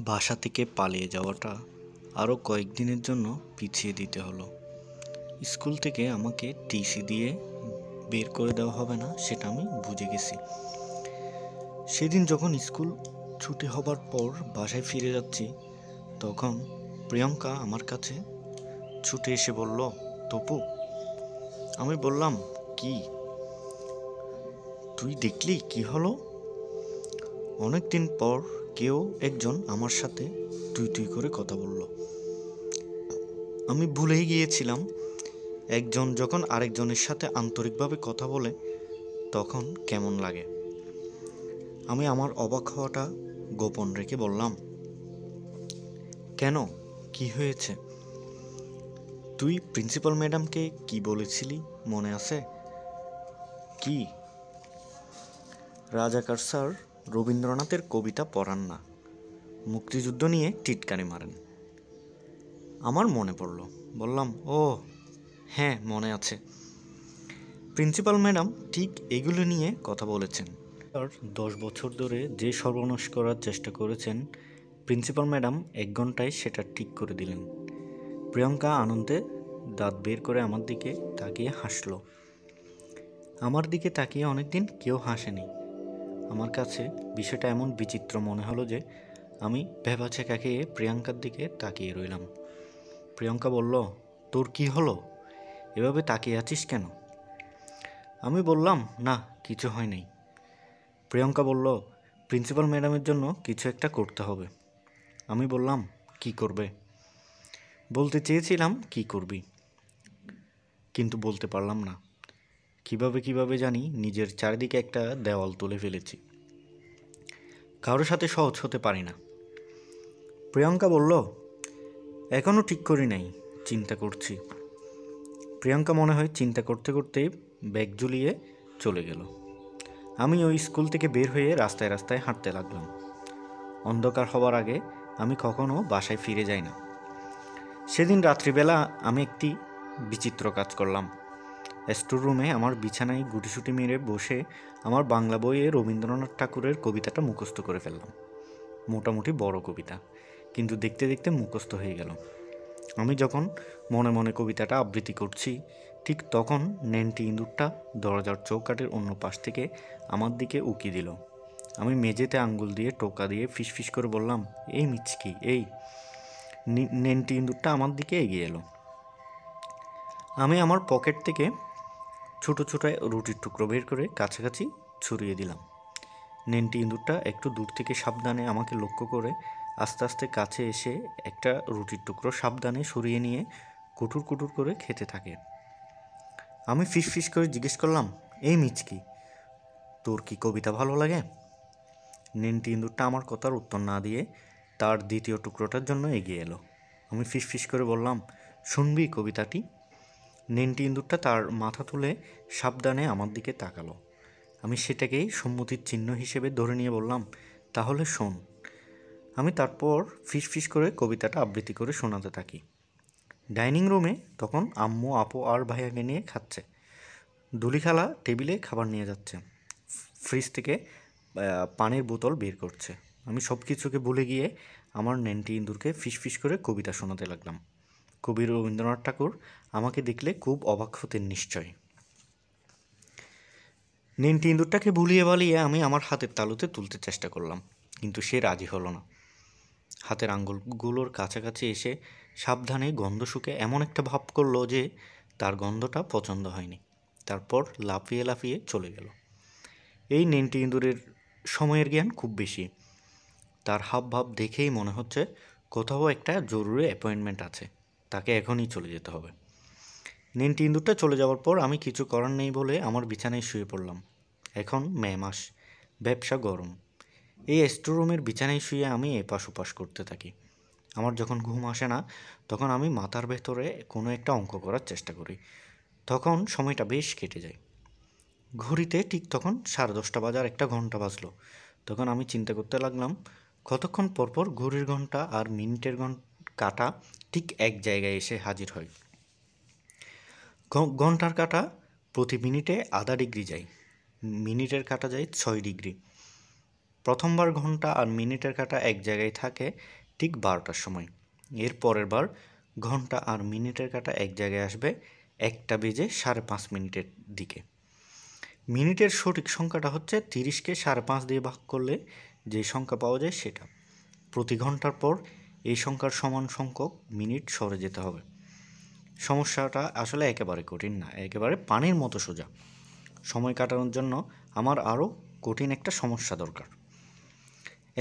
বাসা থেকে পালিয়ে যাওয়াটা আরও কয়েকদিনের জন্য পিছিয়ে দিতে হলো। স্কুল থেকে আমাকে টিসি দিয়ে বের করে দেওয়া হবে না, সেটা আমি বুঝে গেছি। সেদিন যখন স্কুল ছুটি হবার পর বাসায় ফিরে যাচ্ছি, তখন প্রিয়ঙ্কা আমার কাছে ছুটে এসে বলল, তপু। আমি বললাম, কি? তুই দেখলি কি হলো? অনেকদিন পর কেউ একজন আমার সাথে তুই তুই করে কথা বলল। আমি ভুলেই গিয়েছিলাম একজন যখন আরেকজনের সাথে আন্তরিকভাবে কথা বলে তখন কেমন লাগে। আমি আমার অবাক হওয়াটা গোপন রেখে বললাম, কেন, কি হয়েছে? তুই প্রিন্সিপাল ম্যাডামকে কি বলেছিলি মনে আছে? কি? রাজাকার স্যার রবীন্দ্রনাথের কবিতা পড়ান না, মুক্তিযুদ্ধ নিয়ে টিটকারি মারেন। আমার মনে পড়ল। বললাম, ও হ্যাঁ, মনে আছে। প্রিন্সিপাল ম্যাডাম ঠিক এগুলো নিয়ে কথা বলেছেন। আর 10 বছর ধরে যে সর্বনাশ করার চেষ্টা করেছেন, প্রিন্সিপাল ম্যাডাম 1 ঘন্টায় সেটা ঠিক করে দিলেন। প্রিয়ঙ্কা আনন্দে দাঁত বের করে আমার দিকে তাকিয়ে হাসল। আমার দিকে তাকিয়ে অনেকদিন কেউ হাসেনি। আমার কাছে বিষয়টা এমন বিচিত্র মনে হলো যে আমি ভ্যাবাচ্যাকা খেয়ে প্রিয়ঙ্কার দিকে তাকিয়ে রইলাম। প্রিয়ঙ্কা বলল, তোর কি হলো? এভাবে তাকিয়ে আছিস কেন? আমি বললাম, না, কিছু হয় নাই। প্রিয়ঙ্কা বলল, প্রিন্সিপাল ম্যাডামের জন্য কিছু একটা করতে হবে। আমি বললাম, কি করবে? বলতে চেয়েছিলাম কি করবি, কিন্তু বলতে পারলাম না। কিভাবে জানি নিজের চারিদিকে একটা দেওয়াল তুলে ফেলেছি। কারোর সাথে সহজ হতে পারি না। প্রিয়ঙ্কা বলল, এখনও ঠিক করি নাই, চিন্তা করছি। প্রিয়ঙ্কা মনে হয় চিন্তা করতে করতেই ব্যাগ ঝুলিয়ে চলে গেল। আমি ওই স্কুল থেকে বের হয়ে রাস্তায় রাস্তায় হাঁটতে লাগলাম। অন্ধকার হবার আগে আমি কখনো বাসায় ফিরে যাই না। সেদিন রাত্রিবেলা আমি একটি বিচিত্র কাজ করলাম। স্টোর রুমে আমার বিছানায় গুটিসুটি মেরে বসে আমার বাংলা বইয়ে রবীন্দ্রনাথ ঠাকুরের কবিতাটা মুখস্থ করে ফেললাম। মোটামুটি বড় কবিতা, কিন্তু দেখতে দেখতে মুখস্থ হয়ে গেল। আমি যখন মনে মনে কবিতাটা আবৃত্তি করছি, ঠিক তখন নেন্টি ইঁদুরটা দরজার চৌকাঠের অন্য পাশ থেকে আমার দিকে উকি দিল। আমি মেঝেতে আঙ্গুল দিয়ে টোকা দিয়ে ফিসফিস করে বললাম, এই মিচকি, এই। নেন্টি ইঁদুরটা আমার দিকে এগিয়ে এলো। আমি আমার পকেট থেকে ছোটো ছোটো রুটির টুকরো বের করে কাছাকাছি ছড়িয়ে দিলাম। নেন্টি ইঁদুরটা একটু দূর থেকে সাবধানে আমাকে লক্ষ্য করে আস্তে আস্তে কাছে এসে একটা রুটির টুকরো সাবধানে সরিয়ে নিয়ে কুটুর কুটুর করে খেতে থাকে। আমি ফিসফিস করে জিজ্ঞেস করলাম, এই মিচকি, তোর কি কবিতা ভালো লাগে? নেন্টি ইঁদুরটা আমার কথার উত্তর না দিয়ে তার দ্বিতীয় টুকরোটার জন্য এগিয়ে এলো। আমি ফিসফিস করে বললাম, শুনবি কবিতাটি? নেন্টি ইঁদুরটা তার মাথা তুলে সাবধানে আমার দিকে তাকালো। আমি সেটাকেই সম্মতির চিহ্ন হিসেবে ধরে নিয়ে বললাম, তাহলে শোন। আমি তারপর ফিসফিস করে কবিতাটা আবৃত্তি করে শোনাতে থাকি। ডাইনিং রুমে তখন আম্মু, আপু আর ভাইয়াকে নিয়ে খাচ্ছে। দুলিখালা টেবিলে খাবার নিয়ে যাচ্ছে, ফ্রিজ থেকে পানির বোতল বের করছে। আমি সব কিছুকে ভুলে গিয়ে আমার নেন্টি ইঁদুরকে ফিসফিস করে কবিতা শোনাতে লাগলাম। কবি রবীন্দ্রনাথ ঠাকুর আমাকে দেখলে খুব অবাক হতেন নিশ্চয়। নেন্টি ইঁদুরটাকে ভুলিয়ে বালিয়ে আমি আমার হাতের তালুতে তুলতে চেষ্টা করলাম, কিন্তু সে রাজি হলো না। হাতের আঙ্গুলগুলোর কাছাকাছি এসে সাবধানে গন্ধ শুকে এমন একটা ভাব করলো যে তার গন্ধটা পছন্দ হয়নি। তারপর লাফিয়ে লাফিয়ে চলে গেল। এই নেন্টি ইঁদুরের সময়ের জ্ঞান খুব বেশি। তার হাব ভাব দেখেই মনে হচ্ছে কোথাও একটা জরুরি অ্যাপয়েন্টমেন্ট আছে, তাকে এখনই চলে যেতে হবে। নেন্টি ইঁদুরটা চলে যাওয়ার পর আমি কিছু করার নেই বলে আমার বিছানায় শুয়ে পড়লাম। এখন মে মাস, ব্যবসা গরম। এই স্টোর রুমের বিছানায় শুয়ে আমি এপাশ ওপাশ করতে থাকি। আমার যখন ঘুম আসে না, তখন আমি মাথার ভেতরে কোনো একটা অঙ্ক করার চেষ্টা করি। তখন সময়টা বেশ কেটে যায়। ঘড়িতে ঠিক তখন 10:30 বাজার একটা ঘন্টা বাজলো। তখন আমি চিন্তা করতে লাগলাম, কতক্ষণ পরপর ঘড়ির ঘন্টা আর মিনিটের কাঁটা ঠিক এক জায়গায় এসে হাজির হয়। ঘন্টার কাঁটা প্রতি মিনিটে 0.5 ডিগ্রি যায়, মিনিটের কাঁটা যায় 6 ডিগ্রি। প্রথমবার ঘন্টা আর মিনিটের কাঁটা এক জায়গায় থাকে ঠিক 12টার সময়। এর পরের বার ঘন্টা আর মিনিটের কাঁটা এক জায়গায় আসবে 1টা বেজে 5:30 মিনিটের দিকে। মিনিটের সঠিক সংখ্যাটা হচ্ছে 30কে 5:30 দিয়ে ভাগ করলে যে সংখ্যা পাওয়া যায় সেটা। প্রতি ঘন্টার পর এই সংখ্যার সমান সংখ্যক মিনিট সরে যেতে হবে। সমস্যাটা আসলে একেবারে কঠিন না, একেবারে পানির মতো সোজা। সময় কাটানোর জন্য আমার আরও কঠিন একটা সমস্যা দরকার।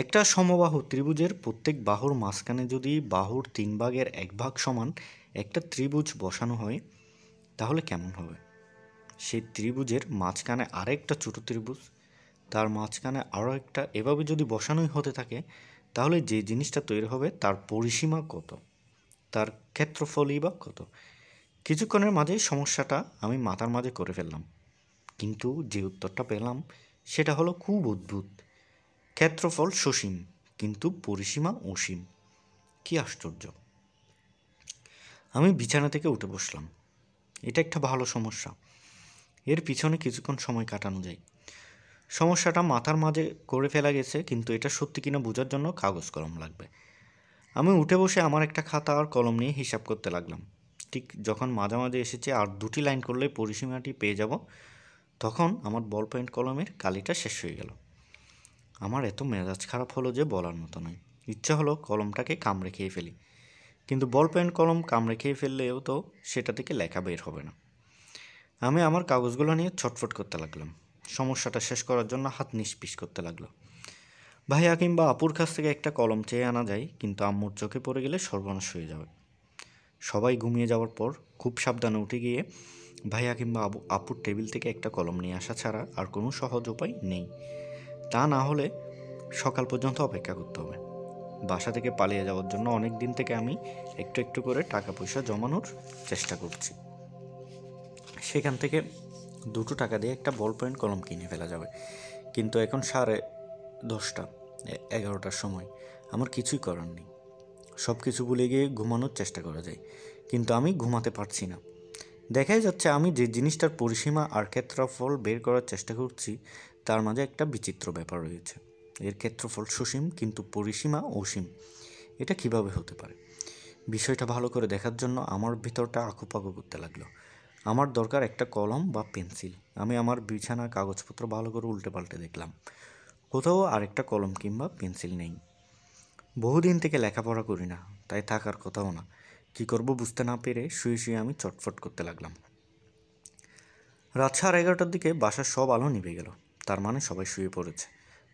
একটা সমবাহু ত্রিভুজের প্রত্যেক বাহুর মাঝখানে যদি বাহুর 3 ভাগের 1 ভাগ সমান একটা ত্রিভুজ বসানো হয় তাহলে কেমন হবে? সেই ত্রিভুজের মাঝখানে আরেকটা ছোট ত্রিভুজ, তার মাঝখানে আরও একটা, এভাবে যদি বসানোই হতে থাকে তাহলে যে জিনিসটা তৈরি হবে তার পরিসীমা কত, তার ক্ষেত্রফলই বা কত? কিছুক্ষণের মাঝে সমস্যাটা আমি মাথার মাঝে করে ফেললাম, কিন্তু যে উত্তরটা পেলাম সেটা হলো খুব অদ্ভুত। ক্ষেত্রফল সসীম কিন্তু পরিসীমা অসীম। কি আশ্চর্য! আমি বিছানা থেকে উঠে বসলাম। এটা একটা ভালো সমস্যা, এর পিছনে কিছুক্ষণ সময় কাটানো যায়। সমস্যাটা মাথার মাঝে করে ফেলা গেছে, কিন্তু এটা সত্যি কিনা বোঝার জন্য কাগজ কলম লাগবে। আমি উঠে বসে আমার একটা খাতা আর কলম নিয়ে হিসাব করতে লাগলাম। ঠিক যখন মাঝামাঝি এসেছে আর 2টি লাইন করলে পরিসীমাটি পেয়ে যাব, তখন আমার বল পয়েন্ট কলমের কালিটা শেষ হয়ে গেল। আমার এত মেজাজ খারাপ হলো যে বলার মতো নয়। ইচ্ছা হলো কলমটাকে কামড়ে খেয়ে ফেলি, কিন্তু বল পয়েন্ট কলম কামড়ে খেয়ে ফেললেও তো সেটা থেকে লেখা বের হবে না। আমি আমার কাগজগুলো নিয়ে ছটফট করতে লাগলাম। সমস্যাটা শেষ করার জন্য হাত নিষ্পিস করতে লাগলো। ভাইয়া কিংবা আপুর কাছ থেকে একটা কলম চেয়ে আনা যায়, কিন্তু আম্মুর চোখে পড়ে গেলে সর্বনাশ হয়ে যাবে। সবাই ঘুমিয়ে যাওয়ার পর খুব সাবধানে উঠে গিয়ে ভাইয়া কিংবা আপুর টেবিল থেকে একটা কলম নিয়ে আসা ছাড়া আর কোনো সহজ উপায় নেই। তা না হলে সকাল পর্যন্ত অপেক্ষা করতে হবে। বাসা থেকে পালিয়ে যাওয়ার জন্য অনেক দিন থেকে আমি একটু একটু করে টাকা পয়সা জমানোর চেষ্টা করছি। সেখান থেকে 2টো টাকা দিয়ে একটা বল পয়েন্ট কলম কিনে ফেলা যাবে, কিন্তু এখন 10:30, 11টার সময়। আমার কিছুই করার নেই। সব কিছু ভুলে গিয়ে ঘুমানোর চেষ্টা করা যায়, কিন্তু আমি ঘুমাতে পারছি না। দেখাই যাচ্ছে আমি যে জিনিসটার পরিসীমা আর ক্ষেত্রফল বের করার চেষ্টা করছি তার মাঝে একটা বিচিত্র ব্যাপার রয়েছে। এর ক্ষেত্রফল সসীম কিন্তু পরিসীমা অসীম। এটা কিভাবে হতে পারে? বিষয়টা ভালো করে দেখার জন্য আমার ভিতরটা আঁকুপাকু করতে লাগলো। আমার দরকার একটা কলম বা পেন্সিল। আমি আমার বিছানার কাগজপত্র ভালো করে উল্টে পাল্টে দেখলাম, কোথাও আরেকটা কলম কিংবা পেন্সিল নেই। বহুদিন থেকে লেখাপড়া করি না, তাই থাকার কথাও না। কী করব বুঝতে না পেরে শুয়ে শুয়ে আমি চটফট করতে লাগলাম। রাত 11:30টার দিকে বাসার সব আলো নিভে গেল, তার মানে সবাই শুয়ে পড়েছে।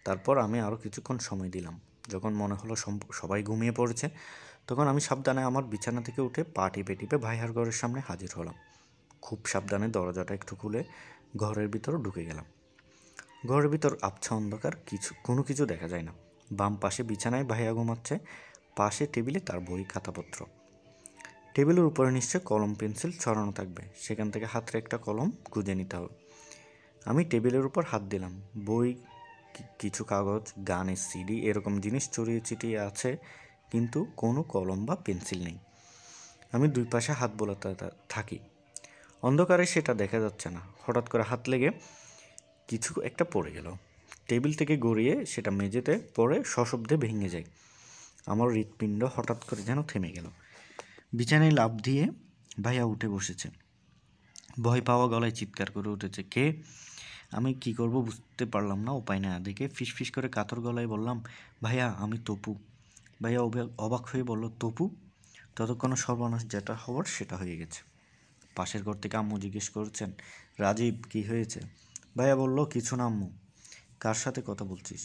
তারপর আমি আরও কিছুক্ষণ সময় দিলাম। যখন মনে হলো সবাই ঘুমিয়ে পড়েছে, তখন আমি সাবধানে আমার বিছানা থেকে উঠে পা টিপে টিপে ভাইয়ার ঘরের সামনে হাজির হলাম। খুব সাবধানে দরজাটা একটু খুলে ঘরের ভিতর ঢুকে গেলাম। ঘরের ভিতর আবছা অন্ধকার, কোনো কিছু দেখা যায় না। বাম পাশে বিছানায় ভাইয়া ঘুমাচ্ছে, পাশে টেবিলে তার বই খাতাপত্র। টেবিলের উপরে নিশ্চয় কলম পেন্সিল ছড়ানো থাকবে, সেখান থেকে হাতের একটা কলম খুঁজে নিতে হবে। আমি টেবিলের উপর হাত দিলাম। বই, কিছু কাগজ, গানের সিডি এরকম জিনিস ছড়িয়ে ছিটিয়ে আছে, কিন্তু কোনো কলম বা পেন্সিল নেই। আমি 2 পাশে হাত বোলাতে থাকি। অন্ধকারে সেটা দেখা যাচ্ছে না। হঠাৎ করে হাত লেগে কিছু একটা পড়ে গেল। টেবিল থেকে গড়িয়ে সেটা মেঝেতে পড়ে সশব্দে ভেঙে যায়। আমার হৃৎপিণ্ড হঠাৎ করে যেন থেমে গেল। বিছানায় লাফ দিয়ে ভাইয়া উঠে বসেছে। ভয় পাওয়া গলায় চিৎকার করে উঠেছে, কে? আমি কি করব বুঝতে পারলাম না। উপায় না দেখে ফিসফিস করে কাতর গলায় বললাম, ভাইয়া আমি তপু। ভাইয়া অবাক হয়ে বলল, তপু? ততক্ষণে সর্বনাশ যেটা হওয়ার সেটা হয়ে গেছে। পাশের ঘর থেকে আম্মু জিজ্ঞেস করছেন, রাজীব কি হয়েছে? ভাইয়া বলল, কিছু না আম্মু। কার সাথে কথা বলছিস?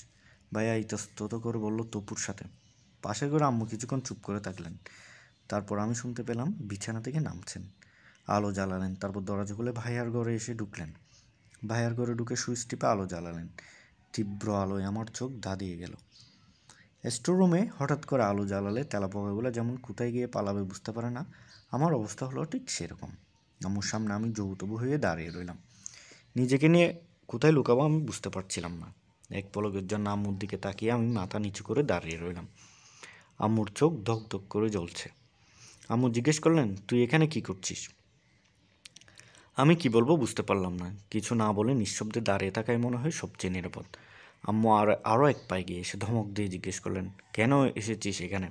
ভাইয়া ইতস্তত করে বলল, তপুর সাথে। পাশের ঘরে আম্মু কিছুক্ষণ চুপ করে থাকলেন। তারপর আমি শুনতে পেলাম বিছানা থেকে নামছেন, আলো জ্বালালেন, তারপর দরজা খুলে ভাইয়ার ঘরে এসে ঢুকলেন। ভাইয়ার ঘরে ঢুকে সুইচ টিপে আলো জ্বালালেন। তীব্র আলোয় আমার চোখ ধাঁধিয়ে গেল। স্টোর রুমে হঠাৎ করে আলো জ্বালালে তেলাপোকাগুলো যেমন কোথায় গিয়ে পালাবে বুঝতে পারে না, আমার অবস্থা হলো ঠিক সেরকম। আম্মুর সামনে আমি যৌতবু হয়ে দাঁড়িয়ে রইলাম। নিজেকে নিয়ে কোথায় লুকাবো আমি বুঝতে পারছিলাম না। এক পলকের জন্য আম্মুর দিকে তাকিয়ে আমি মাথা নিচু করে দাঁড়িয়ে রইলাম। আম্মুর চোখ ধক ধক করে জ্বলছে। আম্মু জিজ্ঞেস করলেন, তুই এখানে কি করছিস? আমি কি বলবো বুঝতে পারলাম না। কিছু না বলে নিঃশব্দে দাঁড়িয়ে থাকাই মনে হয় সবচেয়ে নিরাপদ। আম্মু আরও এক পায়ে গিয়ে এসে ধমক দিয়ে জিজ্ঞেস করলেন, কেন এসেছিস এখানে?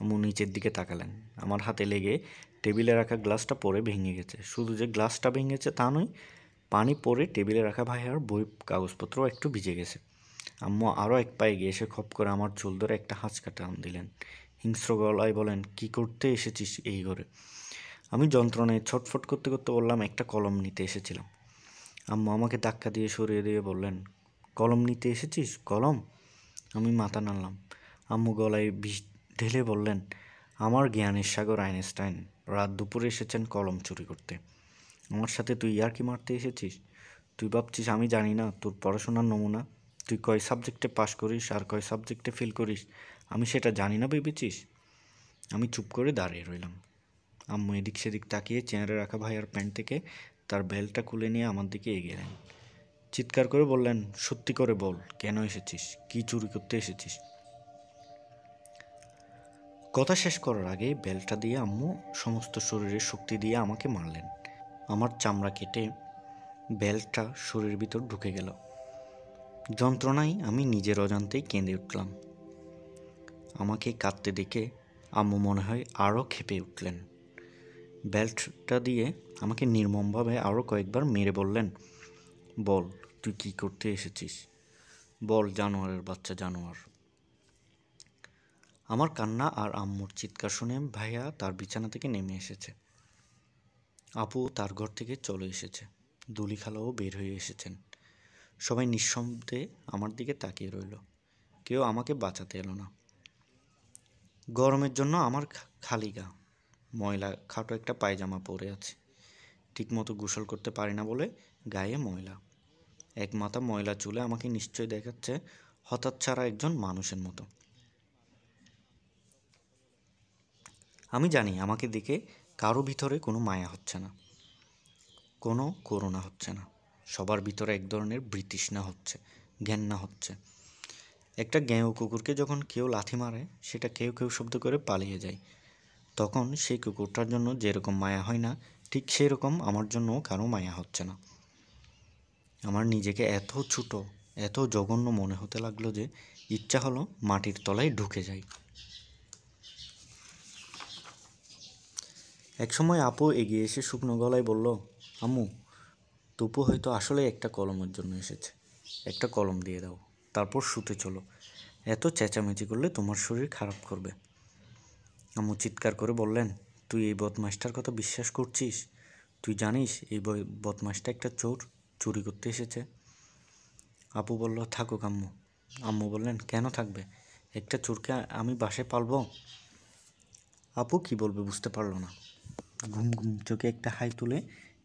আম্মু নিচের দিকে তাকালেন। আমার হাতে লেগে টেবিলে রাখা গ্লাসটা পড়ে ভেঙে গেছে। শুধু যে গ্লাসটা ভেঙেছে তা নয়, পানি পড়ে টেবিলে রাখা ভাইয়ার বই কাগজপত্রও একটু ভিজে গেছে। আম্মু আরও এক পায়ে গিয়ে এসে খপ করে আমার চুল ধরে একটা হাঁচকা টান দিলেন। হিংস্র গলায় বলেন, কি করতে এসেছিস এই ঘরে? আমি যন্ত্রণায় ছটফট করতে করতে বললাম, একটা কলম নিতে এসেছিলাম। আম্মু আমাকে ধাক্কা দিয়ে সরিয়ে দিয়ে বললেন, কলম নিতে এসেছিস? কলম? আমি মাথা নাড়লাম। আম্মু গলায় বিষ ঢেলে বললেন, আমার জ্ঞানের সাগর আইনস্টাইন রাত দুপুরে এসেছেন কলম চুরি করতে। আমার সাথে তুই ইয়ার্কি মারতে এসেছিস? তুই ভাবছিস আমি জানি না তোর পড়াশোনার নমুনা? তুই কয় সাবজেক্টে পাশ করিস আর কয় সাবজেক্টে ফেল করিস আমি সেটা জানি না ভেবেছিস? আমি চুপ করে দাঁড়িয়ে রইলাম। আম্মু এদিক সেদিক তাকিয়ে চেয়ারে রাখা ভাইয়ার প্যান্ট থেকে তার বেল্টটা খুলে নিয়ে আমার দিকে এগিয়ে এলেন। চিৎকার করে বললেন, সত্যি করে বল, কেন এসেছিস? কি চুরি করতে এসেছিস? কথা শেষ করার আগে বেল্টটা দিয়ে আম্মু সমস্ত শরীরের শক্তি দিয়ে আমাকে মারলেন। আমার চামড়া কেটে বেল্টটা শরীরের ভিতর ঢুকে গেল। যন্ত্রণায় আমি নিজের অজান্তেই কেঁদে উঠলাম। আমাকে কাঁদতে দেখে আম্মু মনে হয় আরও ক্ষেপে উঠলেন। বেল্টটা দিয়ে আমাকে নির্মমভাবে আরও কয়েকবার মেরে বললেন, বল তুই কি করতে এসেছিস? বল জানোয়ারের বাচ্চা জানোয়ার। আমার কান্না আর আম্মুর চিৎকার শুনে ভাইয়া তার বিছানা থেকে নেমে এসেছে। আপু তার ঘর থেকে চলে এসেছে। দুলি খালাও বের হয়ে এসেছেন। সবাই নিঃশব্দে আমার দিকে তাকিয়ে রইল। কেউ আমাকে বাঁচাতে এলো না। গরমের জন্য আমার খালি গা, ময়লা খাটো একটা পায়জামা পরে আছে। ঠিকমতো গোসল করতে পারি না বলে গায়ে ময়লা। এক মাথা ময়লা চুলে আমাকে নিশ্চয় দেখাচ্ছে হতচ্ছাড়া একজন মানুষের মতো। আমি জানি আমাকে দেখে কারো ভিতরে কোনো মায়া হচ্ছে না, কোনো করুণা হচ্ছে না। সবার ভিতরে এক ধরনের বিতৃষ্ণা হচ্ছে, ঘেন্না হচ্ছে। একটা গেঁয়ো কুকুরকে যখন কেউ লাথি মারে সেটা কেউ কেউ শব্দ করে পালিয়ে যায়, তখন সেই কুকুরটার জন্য যেরকম মায়া হয় না, ঠিক সেই রকম আমার জন্যও কারো মায়া হচ্ছে না। আমার নিজেকে এত ছোট, এত জঘন্য মনে হতে লাগলো যে ইচ্ছা হলো মাটির তলায় ঢুকে যাই। একসময় আপু এগিয়ে এসে শুকনো গলায় বলল, আম্মু, তপু হয়তো আসলে একটা কলমের জন্য এসেছে। একটা কলম দিয়ে দাও, তারপর শুতে চলো। এত চেঁচামেচি করলে তোমার শরীর খারাপ করবে। আম্মু চিৎকার করে বললেন, তুই এই বদমাইশটার কথা বিশ্বাস করছিস? তুই জানিস এই বদমাইশটা একটা চোর, চুরি করতে এসেছে। আপু বলল, থাকুক আম্মু। আম্মু বললেন, কেন থাকবে? একটা চোরকে আমি বাসায় পালবো? আপু কি বলবে বুঝতে পারল না। ঘুম ঘুম চোখে একটা হাই তুলে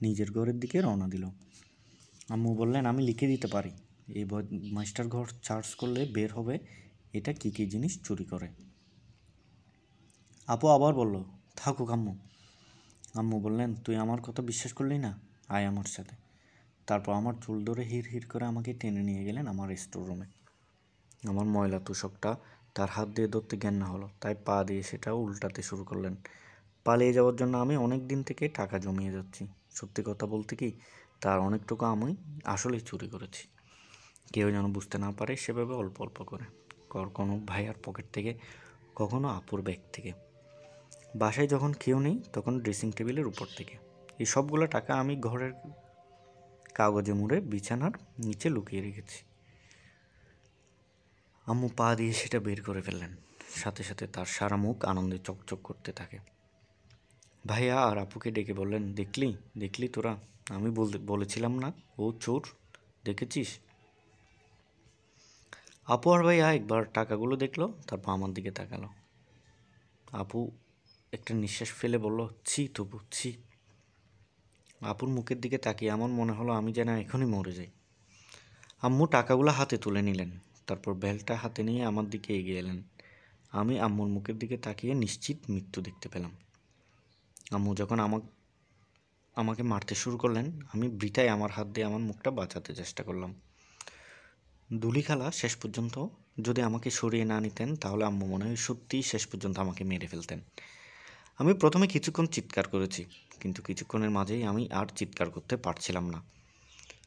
নিজের ঘরের দিকে রওনা দিল। আম্মু বললেন, আমি লিখে দিতে পারি, এই বদমাইশটার ঘর সার্চ করলে বের হবে এটা কী কী জিনিস চুরি করে। আপু আবার বলল, থাকুক আম্মু। আম্মু বললেন, তুই আমার কথা বিশ্বাস করলি না, আয় আমার সাথে। তারপর আমার চুল ধরে হির হির করে আমাকে টেনে নিয়ে গেলেন আমার স্টোর রুমে। আমার ময়লা তোষকটা তার হাত দিয়ে ধরতে ঘেন্না হলো, তাই পা দিয়ে সেটাও উল্টাতে শুরু করলেন। পালিয়ে যাওয়ার জন্য আমি অনেক দিন থেকে টাকা জমিয়ে যাচ্ছি। সত্যি কথা বলতে কি, তার অনেকটুকু আমি আসলেই চুরি করেছি। কেউ যেন বুঝতে না পারে সেভাবে অল্প অল্প করে, কোনো ভাইয়ার পকেট থেকে, কখনো আপুর ব্যাগ থেকে। বাসায় যখন কেউ নেই তখন ড্রেসিং টেবিলের উপর থেকে। এই সবগুলো টাকা আমি ঘরের কাগজে মুড়ে বিছানার নিচে লুকিয়ে রেখেছি। আম্মু পা দিয়ে সেটা বের করে ফেললেন। সাথে সাথে তার সারা মুখ আনন্দে চকচক করতে থাকে। ভাইয়া আর আপুকে ডেকে বললেন, দেখলি দেখলি তোরা, আমি বলেছিলাম না ও চোর, দেখেছিস? আপু আর ভাইয়া একবার টাকাগুলো দেখলো, তারপর আমার দিকে তাকালো। আপু একটা নিঃশ্বাস ফেলে বলল, ছি তবু ছি। আপুর মুখের দিকে তাকিয়ে আমার মনে হলো আমি যেন এখনই মরে যাই। আম্মু টাকাগুলো হাতে তুলে নিলেন, তারপর বেলটা হাতে নিয়ে আমার দিকে এগিয়ে এলেন। আমি আম্মুর মুখের দিকে তাকিয়ে নিশ্চিত মৃত্যু দেখতে পেলাম। আম্মু যখন আমাকে মারতে শুরু করলেন, আমি বৃথায় আমার হাত দিয়ে আমার মুখটা বাঁচাতে চেষ্টা করলাম। দুলি খালা শেষ পর্যন্ত যদি আমাকে সরিয়ে না নিতেন তাহলে আম্মু মনে হয় সত্যিই শেষ পর্যন্ত আমাকে মেরে ফেলতেন। আমি প্রথমে কিছুক্ষণ চিৎকার করেছি, কিন্তু কিছুক্ষণের মাঝেই আমি আর চিৎকার করতে পারছিলাম না।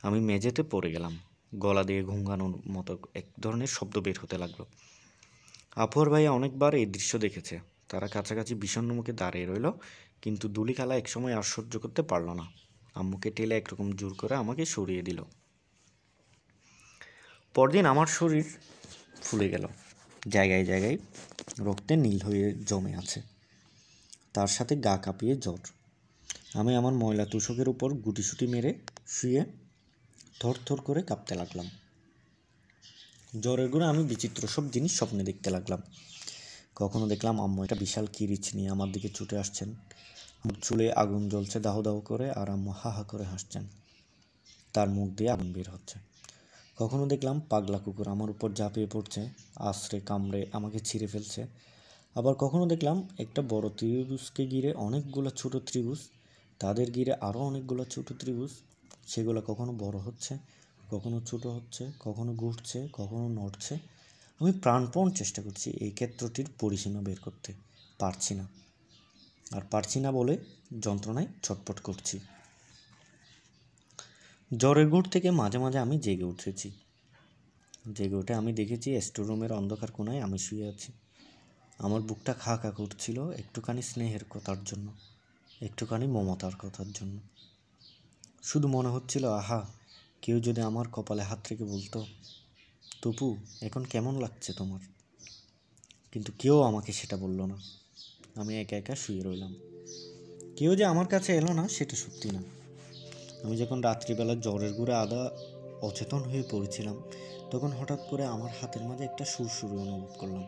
আমি মেঝেতে পড়ে গেলাম। গলা দিয়ে ঘুঙ্গানোর মতো এক ধরনের শব্দ বের হতে লাগলো। আফর ভাইয়া অনেকবার এই দৃশ্য দেখেছে। তারা কাছাকাছি বিষণ্ণ মুখে দাঁড়িয়ে রইল, কিন্তু দুলি খালা একসময় আর সহ্য করতে পারল না। আম্মুকে টেলে একরকম জোর করে আমাকে সরিয়ে দিল। পরদিন আমার শরীর ফুলে গেল, জায়গায় জায়গায় রক্তে নীল হয়ে জমে আছে, তার সাথে গা কাঁপিয়ে জ্বর। আমি আমার ময়লা তোষকের উপর গুটিসুটি মেরে শুয়ে থরথর করে কাঁপতে লাগলাম। জ্বরের ঘরে আমি বিচিত্র সব জিনিস স্বপ্নে দেখতে লাগলাম। কখনো দেখলাম আম্মু একটা বিশাল কিরিচ নিয়ে আমার দিকে ছুটে আসছেন, আমার চুলে আগুন জ্বলছে দাহ দাহ করে, আর আম্মু হা হা করে হাসছেন, তার মুখ দিয়ে আগুন বের হচ্ছে। কখনো দেখলাম পাগলা কুকুর আমার উপর ঝাঁপিয়ে পড়ছে, আছড়ে কামড়ে আমাকে ছিঁড়ে ফেলছে। আবার কখনো দেখলাম একটা বড় ত্রিভুজকে ঘিরে অনেকগুলো ছোট ত্রিভুজ, তাদের ঘিরে আরও অনেকগুলো ছোট ত্রিভুজ, সেগুলো কখনো বড় হচ্ছে, কখনো ছোট হচ্ছে, কখনো ঘুরছে, কখনো নড়ছে। আমি প্রাণপণ চেষ্টা করছি এই ক্ষেত্রটির পরিসীমা বের করতে, পারছি না। আর পারছি না বলে যন্ত্রণায় ছটফট করছি। জ্বরের ঘোর থেকে মাঝে মাঝে আমি জেগে উঠেছি। জেগে উঠে আমি দেখেছি স্টোর রুমের অন্ধকার কোণায় আমি শুয়ে আছি। আমার বুকটা খা খা করছিল একটুখানি স্নেহের কথার জন্য, একটুখানি মমতার কথার জন্য। শুধু মনে হচ্ছিল, আহা, কেউ যদি আমার কপালে হাত রেখে বলতো, তপু এখন কেমন লাগছে তোমার। কিন্তু কেউ আমাকে সেটা বলল না। আমি একা একা শুয়ে রইলাম। কেউ যে আমার কাছে এলো না সেটা সত্যি না। আমি যখন রাত্রিবেলা জ্বরের ঘুরে আধা অচেতন হয়ে পড়েছিলাম, তখন হঠাৎ করে আমার হাতের মাঝে একটা সুরসুরি অনুভব করলাম।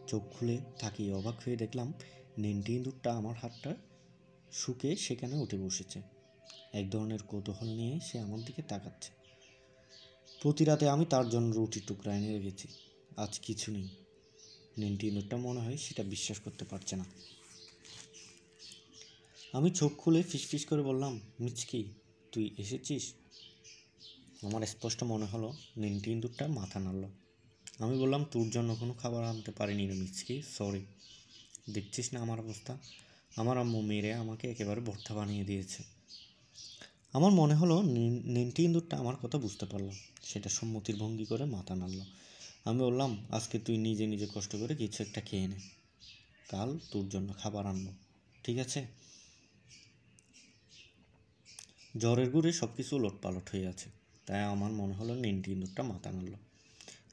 চোখ খুলে তাকিয়ে অবাক হয়ে দেখলাম নেন্টি ইঁদুরটা আমার হাতটা শুকে সেখানে উঠে বসেছে। এক ধরনের কৌতূহল নিয়ে সে আমার দিকে তাকাচ্ছে। প্রতি রাতে আমি তার জন্য রুটির টুকরা এনে রেখেছি, আজ কিছু নেই। নেন্টি ইঁদুরটা মনে হয় সেটা বিশ্বাস করতে পারছে না। আমি চোখ খুলে ফিসফিস করে বললাম, মিচকি, তুই এসেছিস? আমার স্পষ্ট মনে হলো নেন্টি ইঁদুরটা মাথা নাড়ল। আমি বললাম, তোর জন্য কোনো খাবার আনতে পারিনি রে মিচকি, সরি। দেখছিস না আমার অবস্থা? আমার আম্মু মেরে আমাকে একেবারে ভর্তা বানিয়ে দিয়েছে। আমার মনে হলো নেন্টি ইঁদুরটা আমার কথা বুঝতে পারলো, সেটা সম্মতির ভঙ্গি করে মাথা নাড়ল। আমি বললাম, আজকে তুই নিজে নিজে কষ্ট করে কিছু একটা খেয়ে নে, কাল তোর জন্য খাবার আনবো, ঠিক আছে? জ্বরের ঘুরে সব কিছু উলটপালট হয়ে আছে, তাই আমার মনে হলো নেন্টি ইঁদুরটা মাথা নাড়ল।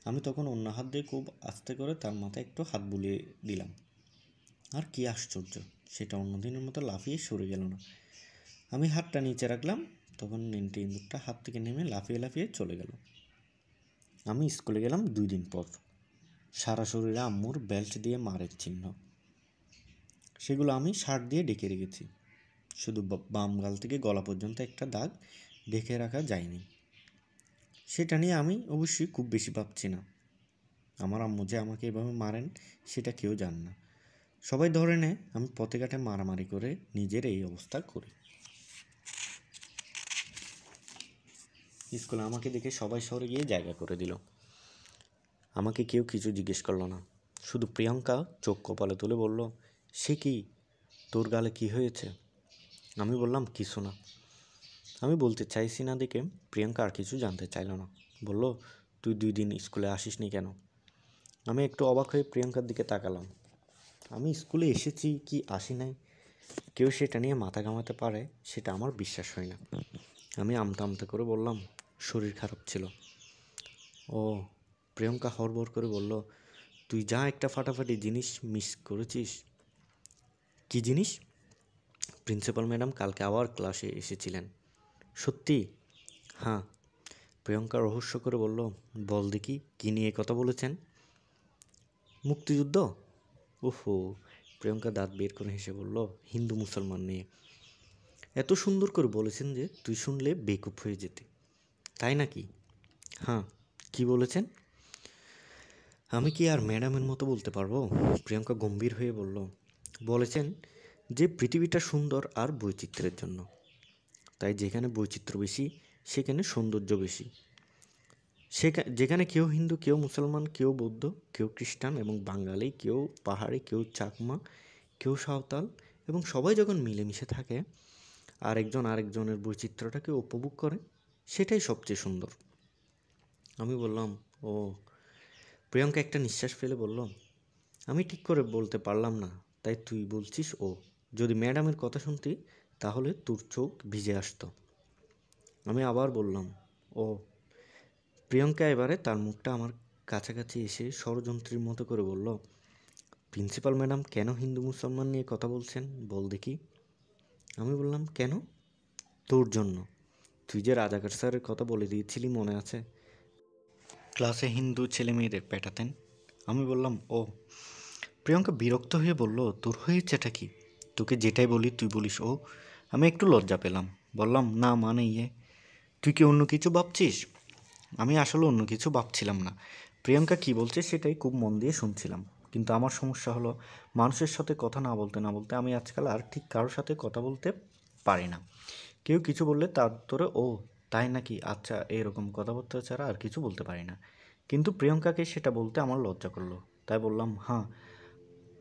আমি তখন অন্য হাত দিয়ে খুব আস্তে করে তার মাথায় একটু হাত বুলিয়ে দিলাম। আর কি আশ্চর্য, সেটা অন্যদিনের মতো লাফিয়ে সরে গেল না। আমি হাতটা নিচে রাখলাম, তখন নেন্টি ইঁদুরটা হাত থেকে নেমে লাফিয়ে লাফিয়ে চলে গেল। আমি স্কুলে গেলাম 2 দিন পর। সারা শরীরে আম্মুর বেল্ট দিয়ে মারের চিহ্ন, সেগুলো আমি শার্ট দিয়ে ঢেকে রেখেছি। শুধু বাম গাল থেকে গলা পর্যন্ত একটা দাগ ঢেকে রাখা যায়নি। সেটা নিয়ে আমি অবশ্যই খুব বেশি ভাবছি না। আমার আম্মু যে আমাকে এভাবে মারেন সেটা কেউ জানে না। সবাই ধরে নেয় আমি পথে ঘাটে মারামারি করে নিজের এই অবস্থা করি। স্কুলে আমাকে দেখে সবাই সরে গিয়ে জায়গা করে দিল। আমাকে কেউ কিছু জিজ্ঞেস করলো না। শুধু প্রিয়াঙ্কা চোখ কপালে তুলে বলল, সে কি, তোর গালে কি হয়েছে? আমি বললাম, কিছু না। আমি বলতে চাইছি না দেখে প্রিয়াঙ্কা আর কিছু জানতে চাইল না। বলল, তুই 2 দিন স্কুলে আসিসনি কেন? আমি একটু অবাক হয়ে প্রিয়াঙ্কার দিকে তাকালাম। আমি স্কুলে এসেছি কি আসি নাই, কেউ সেটা নিয়ে মাথা ঘামাতে পারে সেটা আমার বিশ্বাস হয় না। আমি আমতা আমতা করে বললাম, শরীর খারাপ ছিল। ও, প্রিয়াঙ্কা হড়বড় করে বলল, তুই যা একটা ফাটাফাটি জিনিস মিস করেছিস। কী জিনিস? প্রিন্সিপাল ম্যাডাম কালকে আবার ক্লাসে এসেছিলেন। সত্যি? হ্যাঁ। প্রিয়াঙ্কা রহস্য করে বলল, বল দেখি কী নিয়ে কথা বলেছেন? মুক্তিযুদ্ধ? ওহো। প্রিয়াঙ্কা দাঁত বের করে হেসে বলল, হিন্দু মুসলমান নিয়ে। এত সুন্দর করে বলেছেন যে তুই শুনলে বেকুব হয়ে যেতে। তাই নাকি? হ্যাঁ। কি বলেছেন? আমি কি আর ম্যাডামের মতো বলতে পারবো? প্রিয়াঙ্কা গম্ভীর হয়ে বলল, বলেছেন যে পৃথিবীটা সুন্দর আর বৈচিত্র্যের জন্য, তাই যেখানে বৈচিত্র্য বেশি সেখানে সৌন্দর্য বেশি। যেখানে কেউ হিন্দু, কেউ মুসলমান, কেউ বৌদ্ধ, কেউ খ্রিস্টান এবং বাঙালি, কেউ পাহাড়ি, কেউ চাকমা, কেউ সাঁওতাল, এবং সবাই যখন মিলেমিশে থাকে আর একজন আরেকজনের বৈচিত্র্যটাকে উপভোগ করে, সেটাই সবচেয়ে সুন্দর। আমি বললাম, ও। প্রিয়ঙ্কা একটা নিঃশ্বাস ফেলে বলল, আমি ঠিক করে বলতে পারলাম না, তাই তুই বলছিস ও। যদি ম্যাডামের কথা শুনতি তাহলে তোর চোখ ভিজে আসতো। আমি আবার বললাম, ও। প্রিয়ঙ্কা এবারে তার মুখটা আমার কাছাকাছি এসে ষড়যন্ত্রীর মতো করে বলল, প্রিন্সিপাল ম্যাডাম কেন হিন্দু মুসলমান নিয়ে কথা বলছেন বল দেখি। আমি বললাম, কেন? তোর জন্য। তুই যে রাজাকার স্যারের কথা বলে দিয়েছিলি মনে আছে, ক্লাসে হিন্দু ছেলে মেয়েদের পেটাতেন। আমি বললাম, ও। প্রিয়ঙ্কা বিরক্ত হয়ে বলল, তোর হয়েছেটা কি? তোকে যেটাই বলি তুই বলিস ও। আমি একটু লজ্জা পেলাম, বললাম, না মানে তুই কি অন্য কিছু ভাবছিস? আমি আসলে অন্য কিছু ভাবছিলাম না, প্রিয়ঙ্কা কি বলছে সেটাই খুব মন দিয়ে শুনছিলাম। কিন্তু আমার সমস্যা হলো, মানুষের সাথে কথা না বলতে না বলতে আমি আজকাল আর ঠিক কারোর সাথে কথা বলতে পারি না। কেউ কিছু বললে তার উত্তরে ও, তাই নাকি, আচ্ছা, এরকম কথাবার্তা ছাড়া আর কিছু বলতে পারি না। কিন্তু প্রিয়ঙ্কাকে সেটা বলতে আমার লজ্জা করলো, তাই বললাম, হ্যাঁ,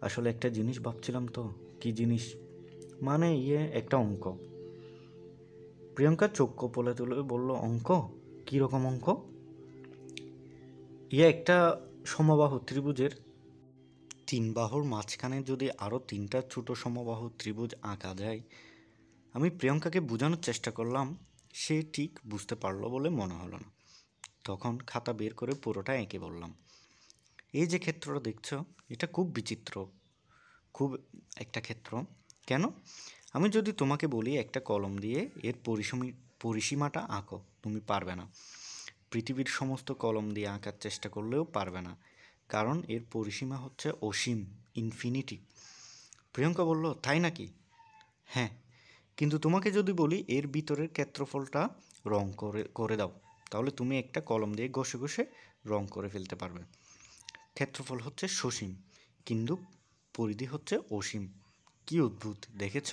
আসলে একটা জিনিস ভাবছিলাম তো। কি জিনিস? মানে একটা অঙ্ক। প্রিয়ঙ্কা চোখ কপলে তুলে বলল, অঙ্ক? কী রকম অঙ্ক? একটা সমবাহু ত্রিভুজের 3 বাহুর মাঝখানে যদি আরও 3টা ছোট সমবাহু ত্রিভুজ আঁকা যায়। আমি প্রিয়ঙ্কাকে বোঝানোর চেষ্টা করলাম, সে ঠিক বুঝতে পারলো বলে মনে হলো না। তখন খাতা বের করে পুরোটা এঁকে বললাম, এই যে ক্ষেত্রটা দেখছো, এটা খুব বিচিত্র, খুব একটা ক্ষেত্র। কেন? আমি যদি তোমাকে বলি একটা কলম দিয়ে এর পরিসীমাটা আঁকো, তুমি পারবে না। পৃথিবীর সমস্ত কলম দিয়ে আঁকার চেষ্টা করলেও পারবে না, কারণ এর পরিসীমা হচ্ছে অসীম, ইনফিনিটি। প্রিয়ঙ্কা বলল, তাই নাকি? হ্যাঁ, কিন্তু তোমাকে যদি বলি এর ভিতরের ক্ষেত্রফলটা রং করে করে দাও, তাহলে তুমি একটা কলম দিয়ে ঘষে ঘষে রং করে ফেলতে পারবে। ক্ষেত্রফল হচ্ছে সসীম, কিন্তু পরিধি হচ্ছে অসীম। কি অদ্ভুত, দেখেছ?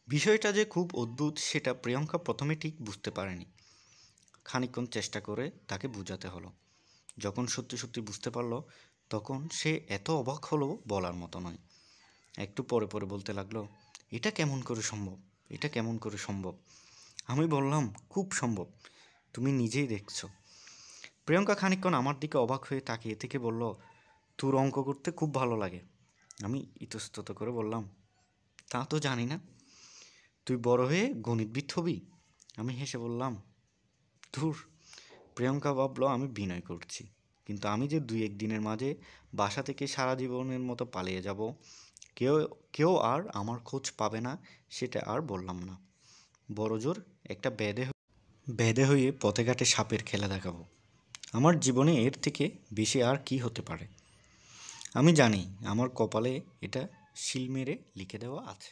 বিষয়টা যে খুব অদ্ভুত সেটা প্রিয়ঙ্কা প্রথমে ঠিক বুঝতে পারেনি। খানিকক্ষণ চেষ্টা করে তাকে বোঝাতে হলো। যখন সত্যি সত্যি বুঝতে পারলো, তখন সে এত অবাক হলো বলার মতো নয়। একটু পরে পরে বলতে লাগলো, এটা কেমন করে সম্ভব, এটা কেমন করে সম্ভব? আমি বললাম, খুব সম্ভব, তুমি নিজেই দেখছো। প্রিয়ঙ্কা খানিকক্ষণ আমার দিকে অবাক হয়ে তাকিয়ে থেকে বলল, তোর অঙ্ক করতে খুব ভালো লাগে। আমি ইতস্তত করে বললাম, তা তো জানি না। তুই বড় হয়ে গণিতবিদ হবি? আমি হেসে বললাম, ধুর। প্রিয়ঙ্কা ভাবলো আমি বিনয় করছি, কিন্তু আমি যে 2-1 দিনের মাঝে বাসা থেকে সারা জীবনের মতো পালিয়ে যাব, কেউ কেউ আর আমার খোঁজ পাবে না, সেটা আর বললাম না। বড়জোর একটা বেঁধে হয়ে পথে ঘাটে সাপের খেলা দেখাবো। আমার জীবনে এর থেকে বেশি আর কি হতে পারে? আমি জানি আমার কপালে এটা সিল মেরে লিখে দেওয়া আছে।